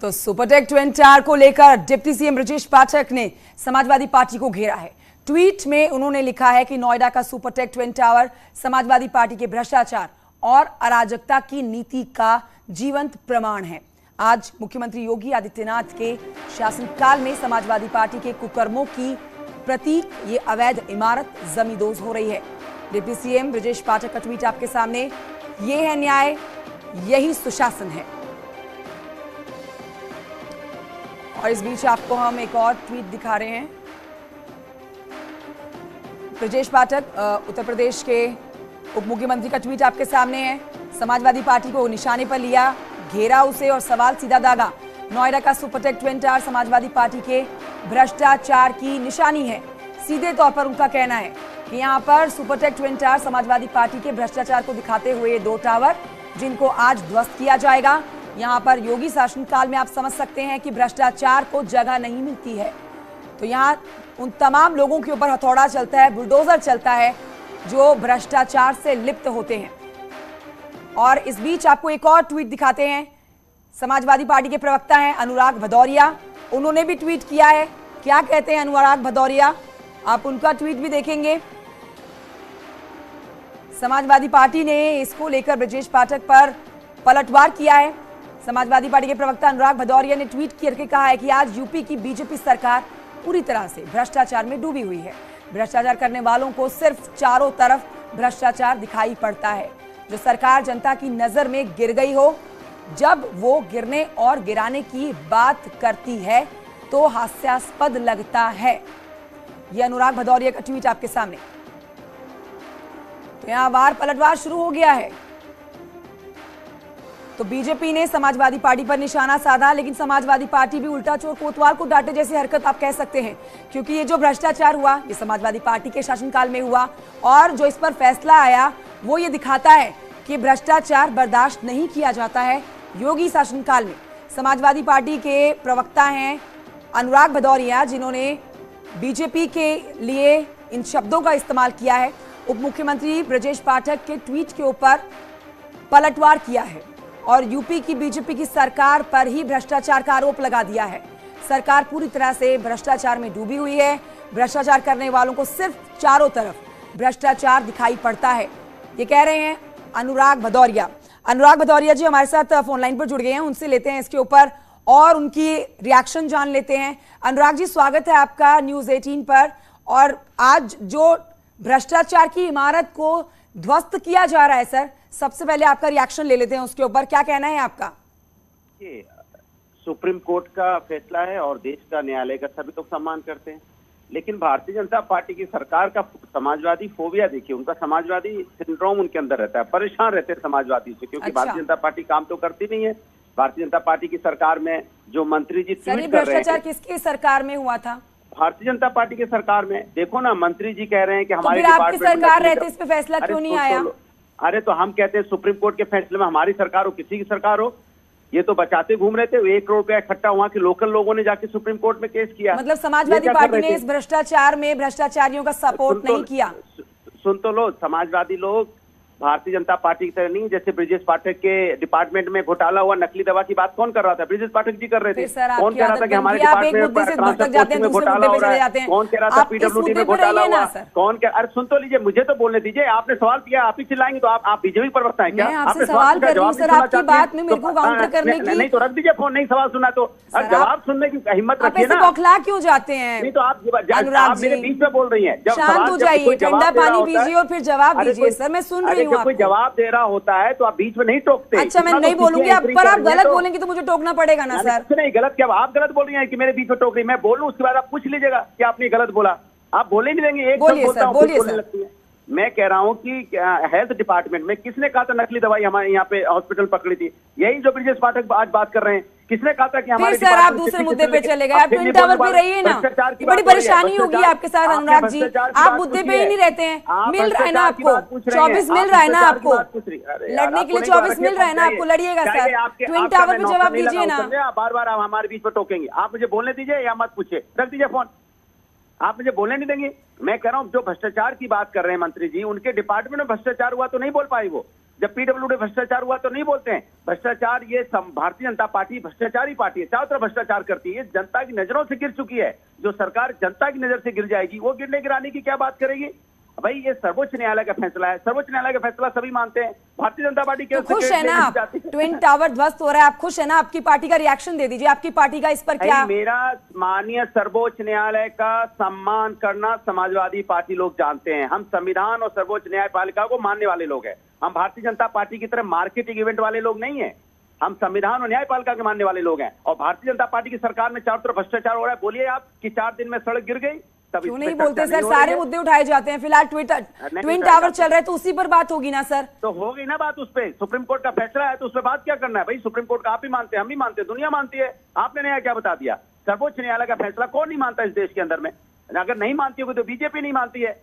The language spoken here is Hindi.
तो सुपरटेक ट्विन टावर को लेकर डिप्टी सीएम ब्रजेश पाठक ने समाजवादी पार्टी को घेरा है। ट्वीट में उन्होंने लिखा है कि नोएडा का Supertech twin tower Samajwadi party के भ्रष्टाचार और अराजकता की नीति का जीवंत प्रमाण है। आज मुख्यमंत्री योगी आदित्यनाथ के शासनकाल में समाजवादी पार्टी के कुकर्मों की प्रतीक ये अवैध इमारत जमींदोज हो रही है। डिप्टी सीएम ब्रजेश पाठक का ट्वीट आपके सामने। ये है न्याय, यही सुशासन है। और इस बीच आपको हम एक और ट्वीट दिखा रहे हैं। ब्रजेश पाठक उत्तर प्रदेश के उप मुख्यमंत्री का ट्वीट आपके सामने है। समाजवादी पार्टी को निशाने पर लिया, घेरा उसे और सवाल सीधा दागा। नोएडा का Supertech twin tower Samajwadi party के भ्रष्टाचार की निशानी है। सीधे तौर पर उनका कहना है कि यहाँ पर Supertech twin tower Samajwadi party के भ्रष्टाचार को दिखाते हुए 2 टावर जिनको आज ध्वस्त किया जाएगा। यहाँ पर योगी शासनकाल में आप समझ सकते हैं कि भ्रष्टाचार को जगह नहीं मिलती है। तो यहाँ उन तमाम लोगों के ऊपर हथौड़ा चलता है, बुलडोजर चलता है जो भ्रष्टाचार से लिप्त होते हैं। और इस बीच आपको एक और ट्वीट दिखाते हैं। समाजवादी पार्टी के प्रवक्ता हैं अनुराग भदौरिया, उन्होंने भी ट्वीट किया है। क्या कहते हैं अनुराग भदौरिया, आप उनका ट्वीट भी देखेंगे। समाजवादी पार्टी ने इसको लेकर ब्रजेश पाठक पर पलटवार किया है। समाजवादी पार्टी के प्रवक्ता अनुराग भदौरिया ने ट्वीट करके कहा है कि आज यूपी की बीजेपी सरकार पूरी तरह से भ्रष्टाचार में डूबी हुई है। भ्रष्टाचार करने वालों को सिर्फ चारों तरफ भ्रष्टाचार दिखाई पड़ता है। जो सरकार जनता की नजर में गिर गई हो, जब वो गिरने और गिराने की बात करती है तो हास्यास्पद लगता है। यह अनुराग भदौरिया का ट्वीट आपके सामने। तो यहां वार पलटवार शुरू हो गया है। तो बीजेपी ने समाजवादी पार्टी पर निशाना साधा, लेकिन समाजवादी पार्टी भी उल्टा चोर कोतवाल को डांटे जैसी हरकत आप कह सकते हैं, क्योंकि ये जो भ्रष्टाचार हुआ ये समाजवादी पार्टी के शासनकाल में हुआ और जो इस पर फैसला आया वो ये दिखाता है कि भ्रष्टाचार बर्दाश्त नहीं किया जाता है। योगी शासनकाल में समाजवादी पार्टी के प्रवक्ता हैं अनुराग भदौरिया, जिन्होंने बीजेपी के लिए इन शब्दों का इस्तेमाल किया है। उप मुख्यमंत्री ब्रजेश पाठक के ट्वीट के ऊपर पलटवार किया है और यूपी की बीजेपी की सरकार पर ही भ्रष्टाचार का आरोप लगा दिया है। सरकार पूरी तरह से भ्रष्टाचार में डूबी हुई है। भ्रष्टाचार करने वालों को सिर्फ चारों तरफ भ्रष्टाचार दिखाई पड़ता है। ये कह रहे हैं अनुराग भदौरिया। अनुराग भदौरिया जी हमारे साथ फोन लाइन पर जुड़ गए हैं, उनसे लेते हैं इसके ऊपर और उनकी रिएक्शन जान लेते हैं। अनुराग जी, स्वागत है आपका न्यूज़ 18 पर। और आज जो भ्रष्टाचार की इमारत को ध्वस्त किया जा रहा है, सर, सबसे पहले आपका रिएक्शन ले लेते हैं उसके ऊपर, क्या कहना है आपका? सुप्रीम कोर्ट का फैसला है और देश का न्यायालय का सभी लोग सम्मान करते हैं, लेकिन भारतीय जनता पार्टी की सरकार का समाजवादी फोबिया देखिए, उनका समाजवादी सिंड्रोम उनके अंदर रहता है। परेशान रहते हैं समाजवादी से, क्योंकि अच्छा। भारतीय जनता पार्टी काम तो करती नहीं है। भारतीय जनता पार्टी की सरकार में जो मंत्री जी ट्वीट कर रहे हैं, भ्रष्टाचार किसकी सरकार में हुआ था? भारतीय जनता पार्टी की सरकार में। देखो ना, मंत्री जी कह रहे हैं कि तो हमारी फिर आपकी सरकार रहते इस पे फैसला क्यों नहीं आया? अरे तो हम कहते हैं सुप्रीम कोर्ट के फैसले में हमारी सरकार हो किसी की सरकार हो, ये तो बचाते घूम रहे थे। 1 करोड़ रुपया इकट्ठा वहां के लोकल लोगों ने जाके सुप्रीम कोर्ट में केस किया। मतलब समाजवादी पार्टी ने इस भ्रष्टाचार में भ्रष्टाचारियों का सपोर्ट नहीं किया। सुन तो लो, समाजवादी लोग भारतीय जनता पार्टी की तरह नहीं। जैसे ब्रजेश पाठक के डिपार्टमेंट में घोटाला हुआ, नकली दवा की बात कौन कर रहा था? ब्रजेश पाठक जी कर रहे थे। कौन कह रहा था कि हमारे डिपार्टमेंट में घोटाला हो रहा है? कौन कह रहा था पीडब्ल्यूडी में घोटाला हुआ? कौन कह? अरे सुन तो लीजिए, मुझे तो बोलने दीजिए। आपने सवाल किया, आप ही चिल्लाएंगे तो आप बीजेपी प्रवक्ता है क्या? आपने सवाल कर रही हूं सर, आपकी बात में मेरे को काउंटर करने की। नहीं तो रख दीजिए फोन, नहीं सवाल सुना तो जवाब सुनने की हिम्मत रखिए ना। बौखला क्यों जाते हैं? नहीं तो आप मेरे बीच में बोल रही हैं। शांत हो जाइए, ठंडा पानी पीजिए और फिर जवाब दीजिए। सर मैं सुन रही हूँ। कोई जवाब दे रहा होता है तो आप बीच में नहीं टोकते। अच्छा, मैं नहीं बोलूंगी, पर आप गलत बोलेंगे तो मुझे टोकना पड़ेगा ना सर। नहीं, गलत क्या? आप गलत बोल रही हैं कि मेरे बीच में टोक रही। मैं बोलूं उसके बाद आप पूछ लीजिएगा कि आपने गलत बोला। आप बोले नहीं देंगे, एक बोलिए सर, बोलिए सर। मैं कह रहा हूं कि हेल्थ डिपार्टमेंट में किसने कहा था नकली दवाई हमारे यहाँ पे हॉस्पिटल पकड़ी थी? यही जो ब्रजेश पाठक आज बात कर रहे हैं। किसने कहा था कि हमारे सर आप दूसरे मुद्दे पे चले गए, आप ट्विन टावर पे रहिए ना। बड़ी परेशानी होगी आपके साथ अनुराग जी, आप मुद्दे पे ही नहीं रहते हैं। मिल रहा है ना आपको 24 मिल रहा है ना आपको लड़ने के लिए 24 मिल रहा है ना आपको, लड़िएगा सर। ट्विन टावर पे जवाब दीजिए ना। बार बार आप हमारे बीच में टोकेंगे। आप मुझे बोलने दीजिए या मत पूछिए, रख दीजिए फोन। आप मुझे बोलने नहीं देंगे। मैं कह रहा हूं जो भ्रष्टाचार की बात कर रहे हैं मंत्री जी, उनके डिपार्टमेंट में भ्रष्टाचार हुआ तो नहीं बोल पाई वो। जब पीडब्ल्यूडी भ्रष्टाचार हुआ तो नहीं बोलते हैं। भ्रष्टाचार, ये भारतीय जनता पार्टी भ्रष्टाचारी पार्टी है, चारों तरफ भ्रष्टाचार करती है, जनता की नजरों से गिर चुकी है। जो सरकार जनता की नजर से गिर जाएगी वो गिरने गिराने की क्या बात करेगी? भाई ये सर्वोच्च न्यायालय का फैसला है, सर्वोच्च न्यायालय का फैसला सभी मानते हैं। भारतीय जनता पार्टी के खुश है ना आप? ट्विन टावर ध्वस्त हो रहा है, आप खुश है ना? आपकी पार्टी का रिएक्शन दे दीजिए, आपकी पार्टी का इस पर क्या? मेरा माननीय सर्वोच्च न्यायालय का सम्मान करना समाजवादी पार्टी लोग जानते हैं। हम संविधान और सर्वोच्च न्यायपालिका को मानने वाले लोग हैं। हम भारतीय जनता पार्टी की तरह मार्केटिंग इवेंट वाले लोग नहीं है। हम संविधान और न्यायपालिका के मानने वाले लोग हैं। और भारतीय जनता पार्टी की सरकार में चारों तरफ भ्रष्टाचार हो रहा है। बोलिए आप कि 4 दिन में सड़क गिर गई? क्यों नहीं बोलते सर? सारे मुद्दे उठाए जाते हैं। फिलहाल ट्विन टावर चल रहा है तो उसी पर बात होगी ना सर? तो होगी ना बात उस पर। सुप्रीम कोर्ट का फैसला है तो उस पर बात क्या करना है भाई? सुप्रीम कोर्ट का आप भी मानते हैं, हम भी मानते हैं, दुनिया मानती है। आपने नया क्या बता दिया? सर्वोच्च न्यायालय का फैसला कौन नहीं मानता इस देश के अंदर में? अगर नहीं मानती होगी तो बीजेपी नहीं मानती है।